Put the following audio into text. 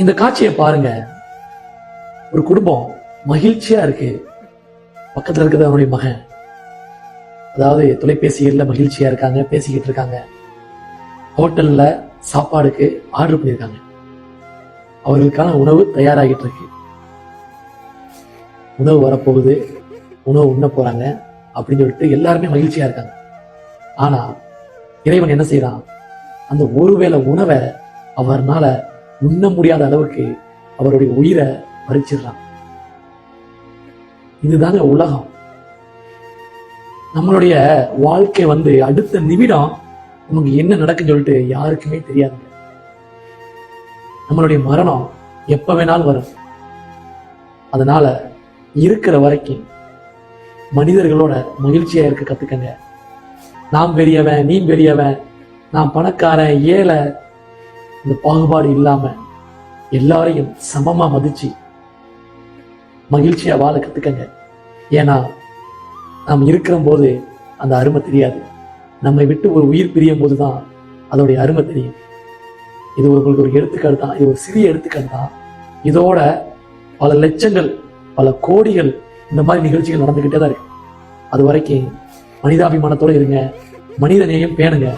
இந்த காட்சியை பாருங்க. ஒரு குடும்பம் மகிழ்ச்சியா இருக்கு. பக்கத்துல இருக்கிறது அவனுடைய மகன். அதாவது தொலைபேசிகள்ல மகிழ்ச்சியா இருக்காங்க, பேசிக்கிட்டு இருக்காங்க. ஹோட்டல்ல சாப்பாடுக்கு ஆர்டர் பண்ணியிருக்காங்க. அவர்களுக்கான உணவு தயாராகிட்டு இருக்கு. உணவு வரப்போகுது, உணவு உண்ண போறாங்க அப்படின்னு சொல்லிட்டு எல்லாருமே மகிழ்ச்சியா இருக்காங்க. ஆனா இறைவன் என்ன செய்யறான்? அந்த ஒருவேளை உணவை அவர்னால உண்ண முடியாத அளவுக்கு அவருடைய உயிரை பறிச்சிடறான். இதுதாங்க உலகம். நம்மளுடைய வாழ்க்கை அடுத்த நிமிடம் நமக்கு என்ன நடக்குன்னு சொல்லிட்டு யாருக்குமே தெரியாதுங்க. நம்மளுடைய மரணம் எப்ப வேணாலும் வரும். அதனால இருக்கிற வரைக்கும் மனிதர்களோட மகிழ்ச்சியா இருக்க கத்துக்கங்க. நான் பெரியவன், நீ பெரியவன், நான் பணக்காரன், ஏழை, இந்த பாகுபாடு இல்லாம எல்லாரையும் சமமா மதிச்சு மகிழ்ச்சியா வாழ கத்துக்கங்க. ஏன்னா நாம் இருக்கிற போது அந்த அருமை தெரியாது. நம்மை விட்டு ஒரு உயிர் பிரியும் போதுதான் அதோடைய அருமை தெரியும். இது உங்களுக்கு ஒரு எடுத்துக்காட்டு தான். இது ஒரு சிறிய எடுத்துக்காட்டு தான். இதோட பல லட்சங்கள், பல கோடிகள் இந்த மாதிரி நிகழ்ச்சிகள் நடந்துகிட்டே தான் இருக்கு. அது வரைக்கும் மனிதாபிமானத்தோட இருங்க, மனிதனையும் பேணுங்க.